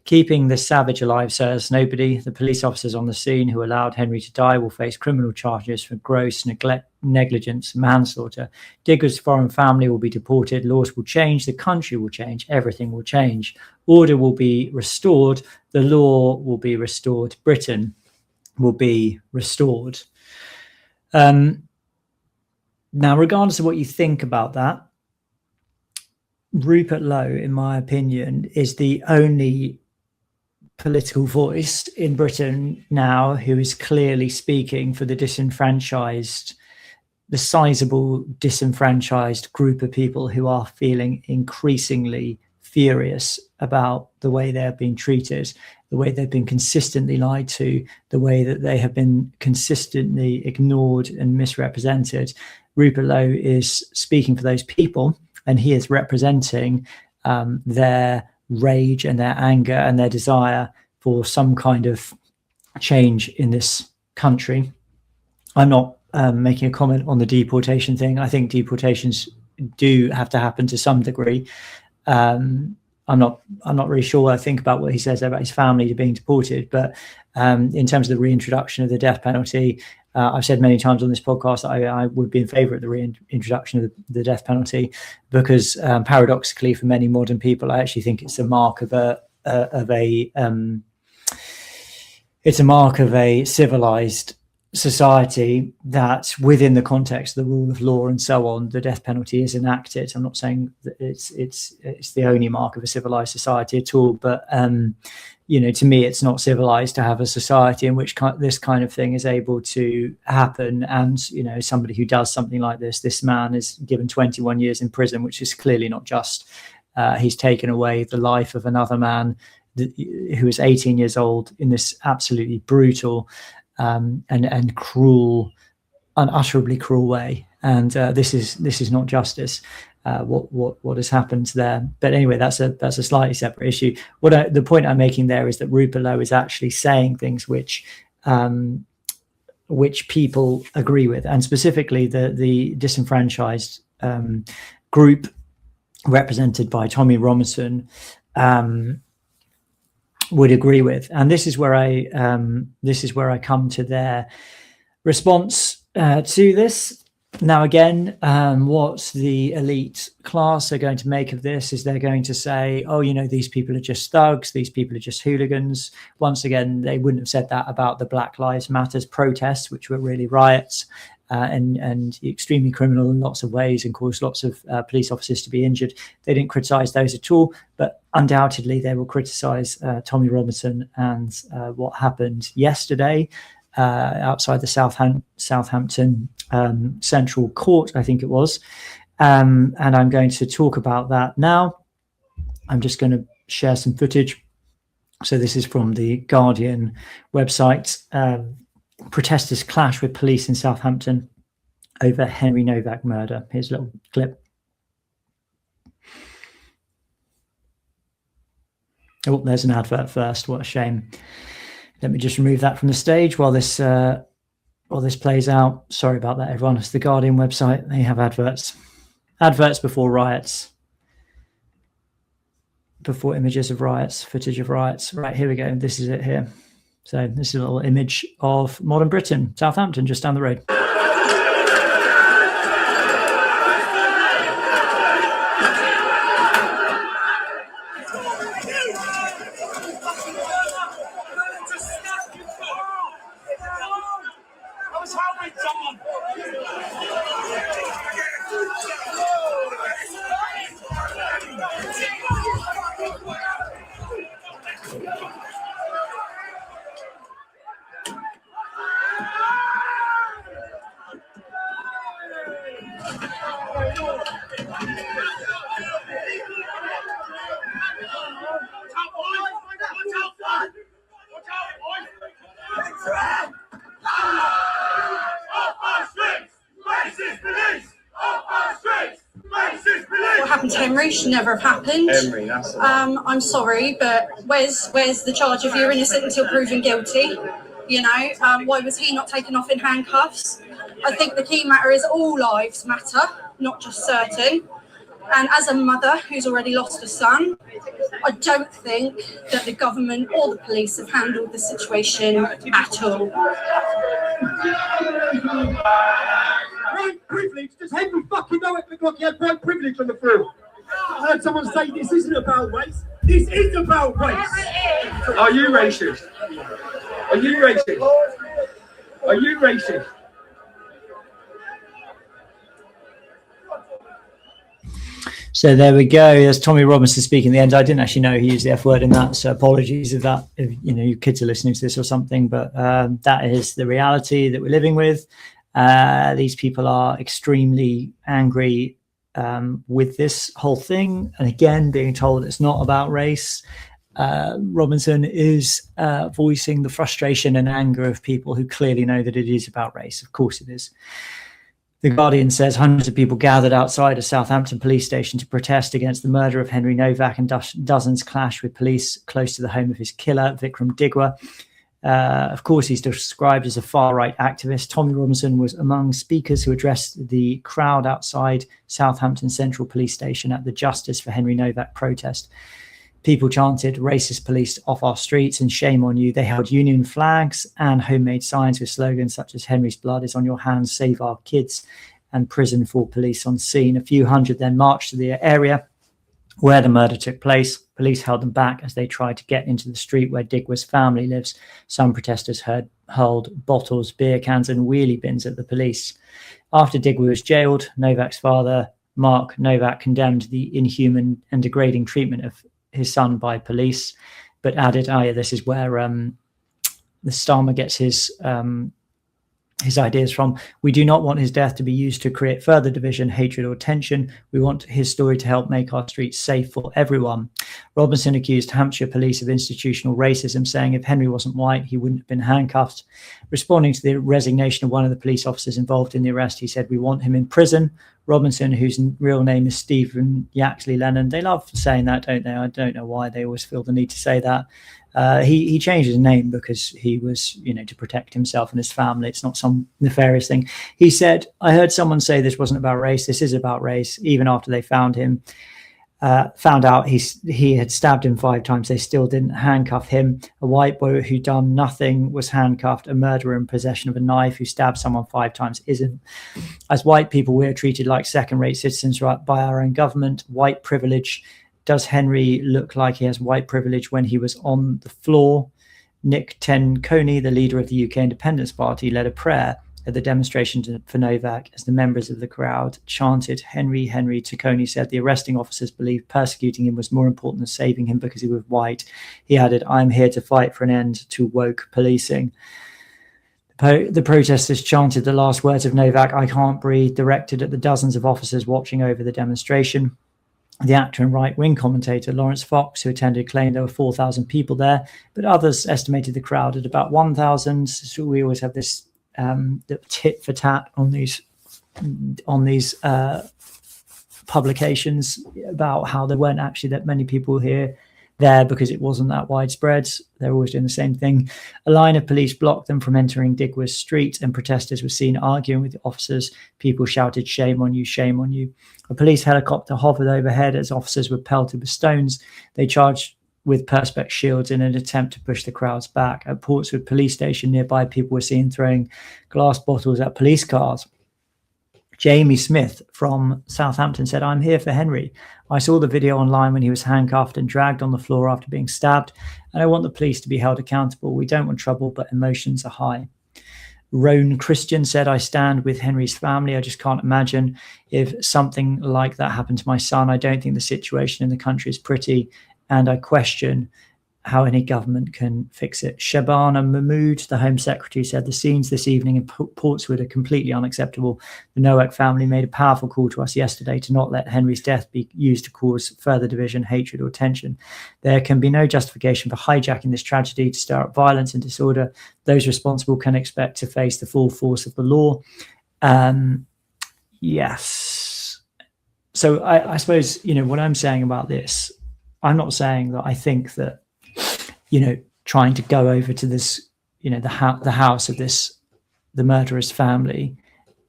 Keeping this savage alive serves nobody. The police officers on the scene who allowed Henry to die will face criminal charges for gross negligence, manslaughter. Digwa's foreign family will be deported. Laws will change. The country will change. Everything will change. Order will be restored. The law will be restored. Britain will be restored. Now, regardless of what you think about that, Rupert Lowe, in my opinion, is the only political voice in Britain now who is clearly speaking for the disenfranchised, the sizable disenfranchised group of people who are feeling increasingly furious about the way they're being treated, the way they've been consistently lied to, the way that they have been consistently ignored and misrepresented. Rupert Lowe is speaking for those people, and he is representing their rage and their anger and their desire for some kind of change in this country. I'm not making a comment on the deportation thing. I think deportations do have to happen to some degree. I'm not really sure what I think about what he says about his family being deported, but in terms of the reintroduction of the death penalty, I've said many times on this podcast that I would be in favour of the reintroduction of the death penalty, because paradoxically, for many modern people, I actually think it's a mark of a civilized society that, within the context of the rule of law and so on, the death penalty is enacted. I'm not saying that it's the only mark of a civilized society at all, but to me, it's not civilized to have a society in which this kind of thing is able to happen. And somebody who does something like this man is given 21 years in prison, which is clearly not just. He's taken away the life of another man who is 18 years old in this absolutely brutal and cruel, unutterably cruel way. And this is not justice. What has happened there? But anyway, that's a slightly separate issue. The point I'm making there is that Rupert Lowe is actually saying things which people agree with, and specifically the disenfranchised group represented by Tommy Robinson would agree with. And this is where I come to their response to this. Now, again, what the elite class are going to make of this is they're going to say, oh, these people are just thugs, these people are just hooligans. Once again, they wouldn't have said that about the Black Lives Matter protests, which were really riots and extremely criminal in lots of ways and caused lots of police officers to be injured. They didn't criticize those at all, but undoubtedly they will criticize Tommy Robinson and what happened yesterday outside the Southampton Central Court, I think it was. And I'm going to talk about that now. I'm just going to share some footage. So this is from the Guardian website. Protesters clash with police in Southampton. over Henry Nowak murder. Here's a little clip. Oh, there's an advert first. What a shame. Let me just remove that from the stage while this plays out. Sorry about that, everyone. It's the Guardian website. They have adverts. Adverts before riots. Before images of riots, footage of riots. Right, here we go. This is it here. So this is a little image of modern Britain, Southampton, just down the road. What happened to Henry should never have happened. Henry, that's the one. I'm sorry, but where's the charge if you're innocent until proven guilty? You know, why was he not taken off in handcuffs? I think the key matter is all lives matter, not just certain. And as a mother who's already lost a son, I don't think that the government or the police have handled the situation at all. White privilege? Does Henry fucking Nowak look like he had white privilege on the floor? I heard someone say this isn't about race. This is about race. Are you racist? Are you racist? Are you racist? So there we go. There's Tommy Robinson speaking at the end. I didn't actually know he used the F word in that, so apologies if that, if you know, your kids are listening to this or something. But that is the reality that we're living with. These people are extremely angry with this whole thing, and again, being told it's not about race. Robinson is voicing the frustration and anger of people who clearly know that it is about race. Of course, it is. The Guardian says hundreds of people gathered outside a Southampton police station to protest against the murder of Henry Nowak, and dozens clashed with police close to the home of his killer, Vikram Digwa. Of course, he's described as a far-right activist. Tommy Robinson was among speakers who addressed the crowd outside Southampton Central Police Station at the Justice for Henry Nowak protest. People chanted "racist police off our streets" and "shame on you." They held union flags and homemade signs with slogans such as "Henry's blood is on your hands, save our kids," and "prison for police on scene." A few hundred then marched to the area where the murder took place. Police held them back as they tried to get into the street where Digwa's family lives. Some protesters hurled bottles, beer cans and wheelie bins at the police. After Digwa was jailed, Nowak's father, Mark Nowak, condemned the inhuman and degrading treatment of his son by police, but added, this is where the Starmer gets his ideas from. "We do not want his death to be used to create further division, hatred or tension. We want his story to help make our streets safe for everyone." Robinson accused Hampshire police of institutional racism, saying if Henry wasn't white, he wouldn't have been handcuffed. Responding to the resignation of one of the police officers involved in the arrest, he said, "We want him in prison." Robinson, whose real name is Stephen Yaxley Lennon, they love saying that, don't they? I don't know why they always feel the need to say that. He changed his name because he was, to protect himself and his family. It's not some nefarious thing. He said, "I heard someone say this wasn't about race. This is about race." Even after they found out he had stabbed him 5 times, they still didn't handcuff him. A white boy who done nothing was handcuffed. A murderer in possession of a knife who stabbed someone 5 times isn't. As white people, we're treated like second-rate citizens by our own government. White privilege. Does Henry look like he has white privilege when he was on the floor? Nick Tenconi, the leader of the UK Independence Party, led a prayer at the demonstration for Nowak as the members of the crowd chanted "Henry, Henry." Tenconi said the arresting officers believed persecuting him was more important than saving him because he was white. He added, "I'm here to fight for an end to woke policing." The protesters chanted the last words of Nowak, "I can't breathe," directed at the dozens of officers watching over the demonstration. The actor and right-wing commentator Lawrence Fox, who attended, claimed there were 4,000 people there, but others estimated the crowd at about 1,000. So we always have this tit for tat on these on these publications about how there weren't actually that many people there because it wasn't that widespread. They're always doing the same thing. A line of police blocked them from entering Digworth Street, and protesters were seen arguing with the officers. People shouted, "Shame on you, shame on you." A police helicopter hovered overhead as officers were pelted with stones. They charged with perspex shields in an attempt to push the crowds back. At Portswood police station nearby, people were seen throwing glass bottles at police cars. Jamie Smith from Southampton said, "I'm here for Henry. I saw the video online when he was handcuffed and dragged on the floor after being stabbed, and I want the police to be held accountable. We don't want trouble, but emotions are high." Roan Christian said, "I stand with Henry's family. I just can't imagine if something like that happened to my son. I don't think the situation in the country is pretty, and I question how any government can fix it." Shabana Mahmood, the Home Secretary, said, "The scenes this evening in Portswood are completely unacceptable. The Nowak family made a powerful call to us yesterday to not let Henry's death be used to cause further division, hatred or tension. There can be no justification for hijacking this tragedy to stir up violence and disorder. Those responsible can expect to face the full force of the law." Yes. So I suppose, what I'm saying about this, I'm not saying that I think that, trying to go over to this, the house of the murderer's family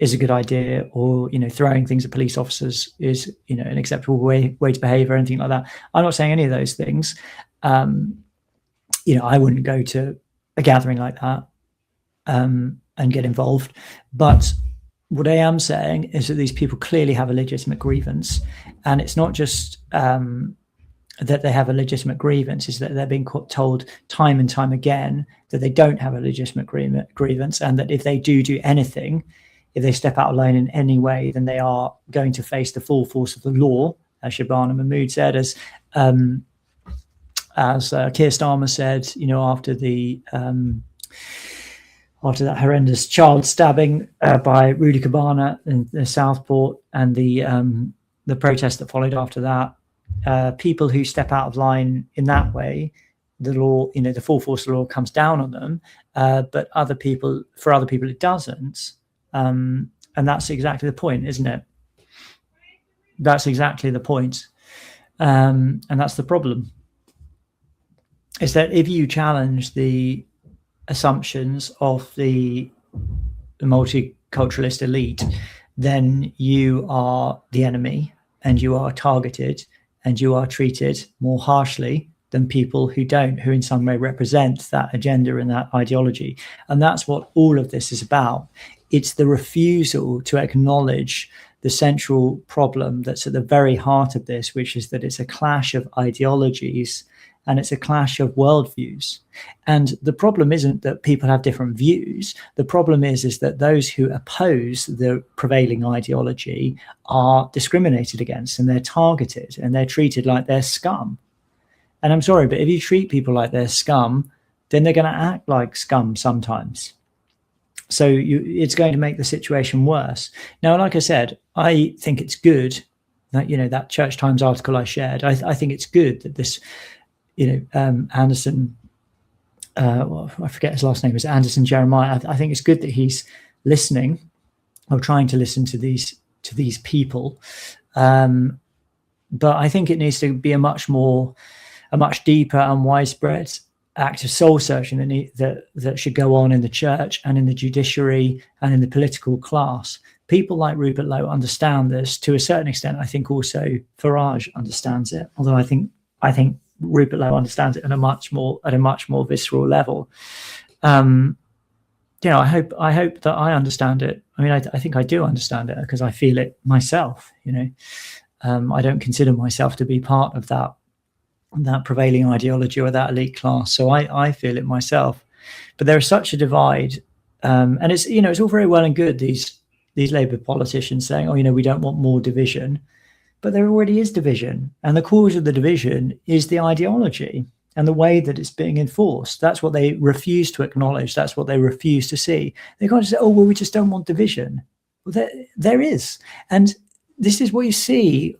is a good idea, or, throwing things at police officers is, an acceptable way to behave or anything like that. I'm not saying any of those things. I wouldn't go to a gathering like that and get involved. But what I am saying is that these people clearly have a legitimate grievance, and it's not just that they have a legitimate grievance, is that they're being told time and time again that they don't have a legitimate grievance, and that if they do anything, if they step out of line in any way, then they are going to face the full force of the law, as Shabana Mahmood said, as Keir Starmer said, after that horrendous child stabbing by Rudy Cabana in the Southport, and the protest that followed after that. People who step out of line in that way, the law, the full force of the law comes down on them, but for other people it doesn't. And that's exactly the point, isn't it? That's exactly the point. And that's the problem. Is that if you challenge the assumptions of the multiculturalist elite, then you are the enemy, and you are targeted, and you are treated more harshly than people who don't, who in some way represent that agenda and that ideology. And that's what all of this is about. It's the refusal to acknowledge the central problem that's at the very heart of this, which is that it's a clash of ideologies and it's a clash of worldviews. And the problem isn't that people have different views. The problem is that those who oppose the prevailing ideology are discriminated against, and they're targeted, and they're treated like they're scum. And I'm sorry, but if you treat people like they're scum, then they're going to act like scum sometimes. So it's going to make the situation worse. Now, like I said, I think it's good that, that Church Times article I shared, I think it's good that this, Anderson, I forget his last name, is Anderson Jeremiah. I think it's good that he's listening, or trying to listen to these people. But I think it needs to be a much deeper and widespread act of soul searching that should go on in the church and in the judiciary and in the political class. People like Rupert Lowe understand this to a certain extent. I think also Farage understands it, although I think Rupert Lowe understands it at a much more visceral level. I hope that I understand it. I mean, I think I do understand it because I feel it myself. I don't consider myself to be part of that prevailing ideology or that elite class, so I feel it myself. But there is such a divide, and it's all very well and good, these Labour politicians saying, we don't want more division. But there already is division, and the cause of the division is the ideology and the way that it's being enforced. That's what they refuse to acknowledge. That's what they refuse to see. They can't just say, we just don't want division. Well, there is. And this is what you see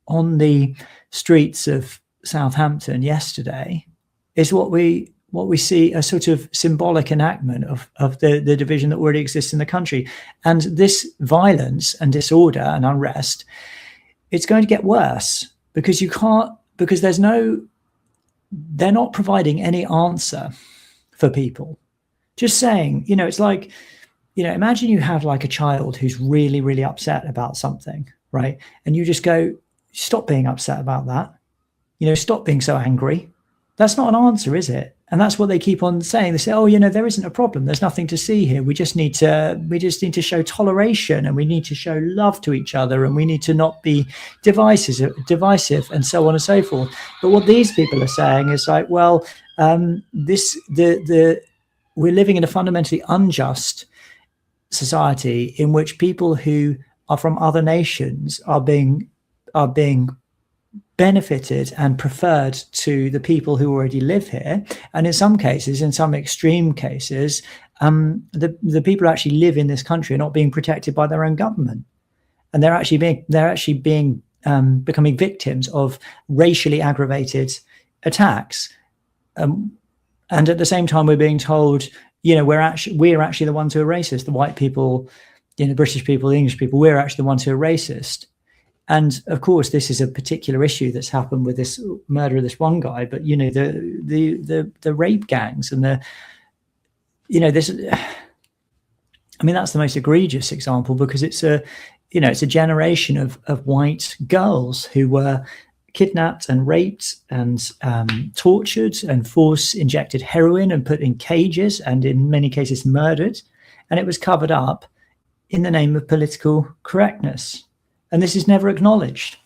on the streets of Southampton yesterday, is what we what we see, a sort of symbolic enactment of the division that already exists in the country. And this violence and disorder and unrest, it's going to get worse because they're not providing any answer for people. Just saying, it's like, imagine you have like a child who's really, really upset about something, right? And you just go, stop being upset about that. Stop being so angry. That's not an answer, is it? And that's what they keep on saying. They say, oh, there isn't a problem. There's nothing to see here. We just need to show toleration, and we need to show love to each other, and we need to not be divisive, and so on and so forth. But what these people are saying is like, well, we're living in a fundamentally unjust society in which people who are from other nations are being benefited and preferred to the people who already live here. And in some cases, in some extreme cases, the people who actually live in this country are not being protected by their own government, and they're actually becoming victims of racially aggravated attacks. And at the same time, we're being told, we're actually the ones who are racist. The white people, the British people, the English people, we're actually the ones who are racist. And of course, this is a particular issue that's happened with this murder of this one guy. But the rape gangs and this. I mean, that's the most egregious example, because it's a generation of white girls who were kidnapped and raped and tortured and force injected heroin and put in cages and in many cases murdered, and it was covered up in the name of political correctness. And this is never acknowledged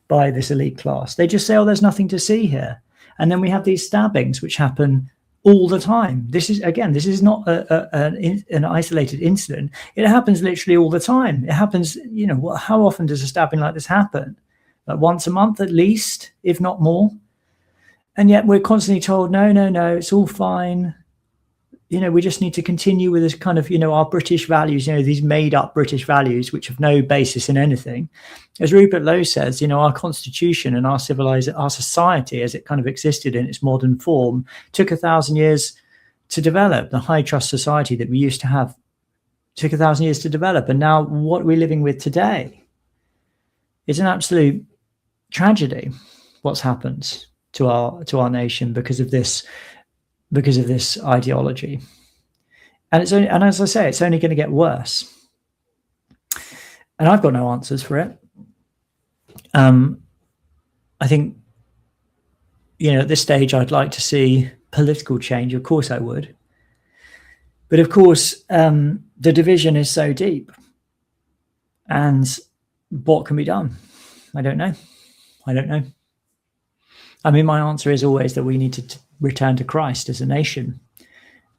by this elite class. They just say, oh, there's nothing to see here. And then we have these stabbings which happen all the time. This is not an isolated incident. It happens literally all the time. It happens, how often does a stabbing like this happen? Like once a month at least, if not more. And yet we're constantly told, no, it's all fine. We just need to continue with this kind of, our British values, these made up British values, which have no basis in anything. As Rupert Lowe says, our constitution and our society as it kind of existed in its modern form took 1,000 years to develop. The high trust society that we used to have took 1,000 years to develop. And now what we're living with today is an absolute tragedy. What's happened to our nation because of this ideology. And as I say, it's only going to get worse. And I've got no answers for it. I think, at this stage, I'd like to see political change. Of course I would. But of course, the division is so deep. And what can be done? I don't know. I mean, my answer is always that we need to return to Christ as a nation.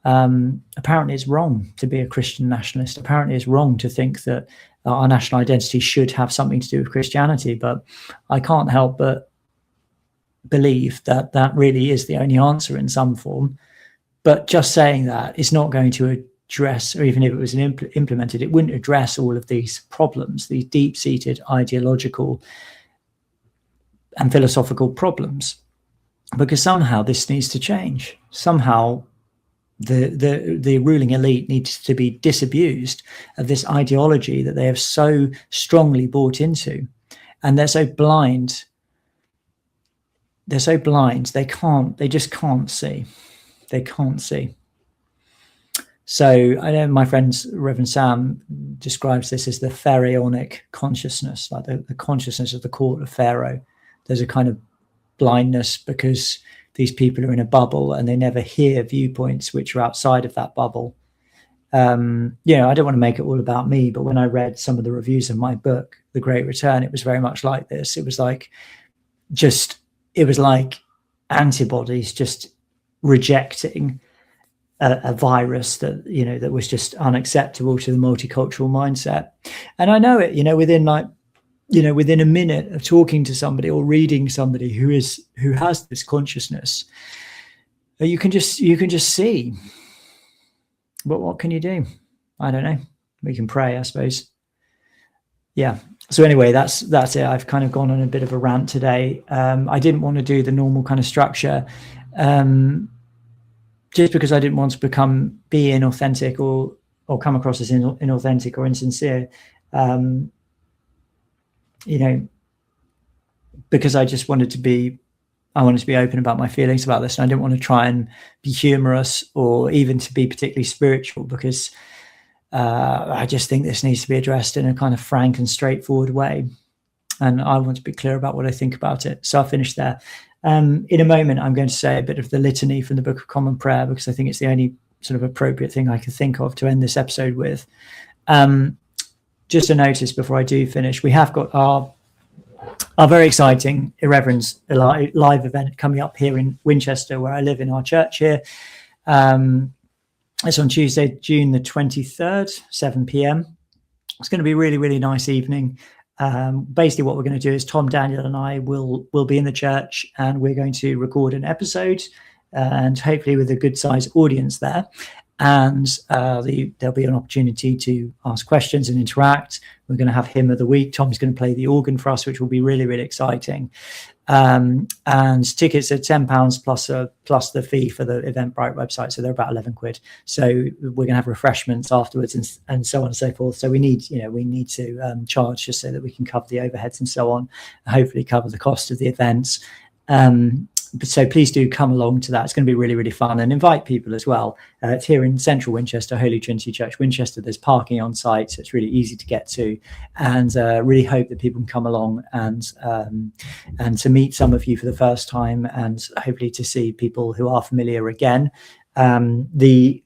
Apparently it's wrong to be a Christian nationalist. Apparently it's wrong to think that our national identity should have something to do with Christianity, but I can't help but believe that that really is the only answer in some form. But just saying that is not going to address, or even if it was implemented, it wouldn't address all of these problems, these deep-seated ideological and philosophical problems. Because somehow this needs to change. Somehow the ruling elite needs to be disabused of this ideology that they have so strongly bought into. And they're so blind. They just can't see. They can't see. So I know my friend Reverend Sam describes this as the pharaonic consciousness, like the consciousness of the court of Pharaoh. There's a kind of blindness because these people are in a bubble and they never hear viewpoints which are outside of that bubble. I don't want to make it all about me, but when I read some of the reviews of my book, The Great Return, it was very much like this. It was like antibodies just rejecting a virus that, that was just unacceptable to the multicultural mindset. And I know it, within a minute of talking to somebody or reading somebody who has this consciousness, you can just see. But what can you do? I don't know. We can pray, I suppose. Yeah. So anyway, that's it. I've kind of gone on a bit of a rant today. I didn't want to do the normal kind of structure. just because I didn't want to be inauthentic or come across as inauthentic or insincere, because I just wanted to be open about my feelings about this, and I didn't want to try and be humorous or even to be particularly spiritual, because I just think this needs to be addressed in a kind of frank and straightforward way, and I want to be clear about what I think about it. So I'll finish there. In a moment, I'm going to say a bit of the litany from the Book of Common Prayer, because I think it's the only sort of appropriate thing I could think of to end this episode with. Just a notice before I do finish, we have got our very exciting Irreverence live event coming up here in Winchester, where I live, in our church here. It's on Tuesday, June the 23rd, 7 p.m. It's going to be a really, really nice evening. Basically what we're going to do is Tom, Daniel and I will be in the church, and we're going to record an episode, and hopefully with a good sized audience there. And there'll be an opportunity to ask questions and interact. We're going to have Hymn of the Week. Tom's going to play the organ for us, which will be really, really exciting. And tickets are £10 plus the fee for the Eventbrite website, so they're about £11. So we're going to have refreshments afterwards, and so on and so forth. So we need to charge just so that we can cover the overheads and so on, and hopefully cover the cost of the events. So please do come along to that. It's going to be really, really fun, and invite people as well. It's here in central Winchester, Holy Trinity Church, Winchester. There's parking on site, so it's really easy to get to, and really hope that people can come along and to meet some of you for the first time, and hopefully to see people who are familiar again. The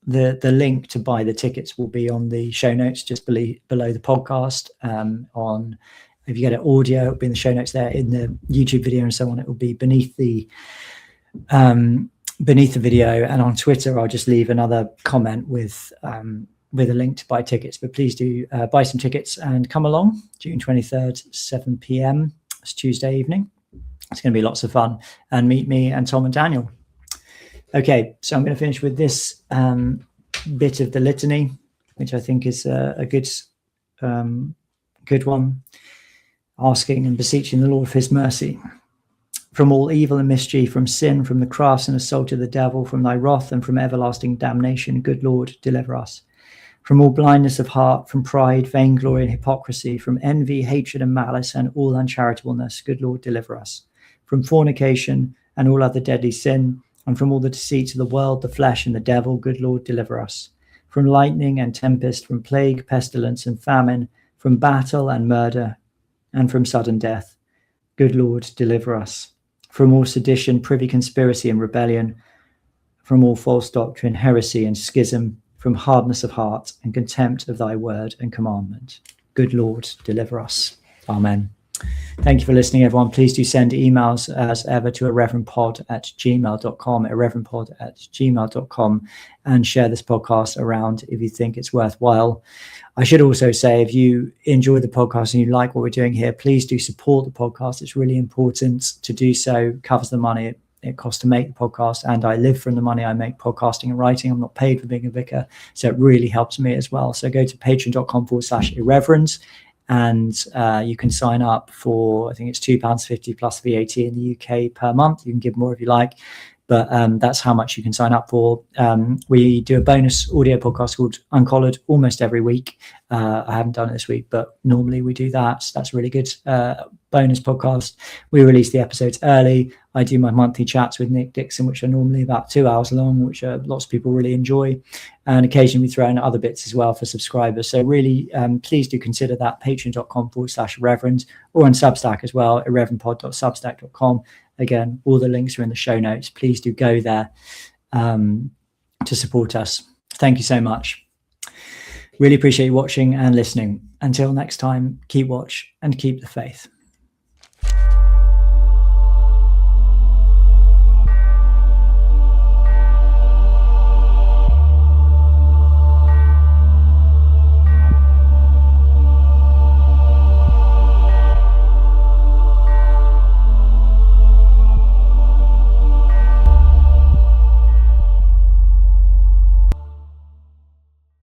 link to buy the tickets will be on the show notes just below the podcast. If you get it audio, it'll be in the show notes there. In the YouTube video and so on, it will be beneath the video. And on Twitter, I'll just leave another comment with a link to buy tickets. But please do buy some tickets and come along. June 23rd, 7 p.m. It's Tuesday evening. It's going to be lots of fun. And meet me and Tom and Daniel. Okay, so I'm going to finish with this bit of the litany, which I think is a good one. Asking and beseeching the Lord for his mercy. From all evil and mischief, from sin, from the crafts and assault of the devil, from thy wrath and from everlasting damnation, good Lord, deliver us. From all blindness of heart, from pride, vainglory and hypocrisy, from envy, hatred and malice and all uncharitableness, good Lord, deliver us. From fornication and all other deadly sin, and from all the deceits of the world, the flesh and the devil, good Lord, deliver us. From lightning and tempest, from plague, pestilence and famine, from battle and murder, and from sudden death, good Lord, deliver us. From all sedition, privy conspiracy and rebellion, from all false doctrine, heresy and schism, from hardness of heart and contempt of thy word and commandment, good Lord, deliver us. Amen. Thank you for listening, everyone. Please do send emails as ever to irreverendpod@gmail.com, irreverendpod@gmail.com, and share this podcast around if you think it's worthwhile. I should also say, if you enjoy the podcast and you like what we're doing here, please do support the podcast. It's really important to do so. It covers the money it costs to make the podcast, and I live from the money I make podcasting and writing. I'm not paid for being a vicar, so it really helps me as well. So go to patreon.com/irreverence. And you can sign up for, I think it's £2.50 plus VAT in the UK per month. You can give more if you like, but that's how much you can sign up for. We do a bonus audio podcast called Uncollared almost every week. I haven't done it this week, but normally we do that. So that's a really good bonus podcast. We release the episodes early. I do my monthly chats with Nick Dixon, which are normally about 2 hours long, which lots of people really enjoy. And occasionally we throw in other bits as well for subscribers. So really, please do consider that, patreon.com/irreverend, or on Substack as well, irreverendpod.substack.com. Again, all the links are in the show notes. Please do go there to support us. Thank you so much. Really appreciate you watching and listening. Until next time, keep watch and keep the faith.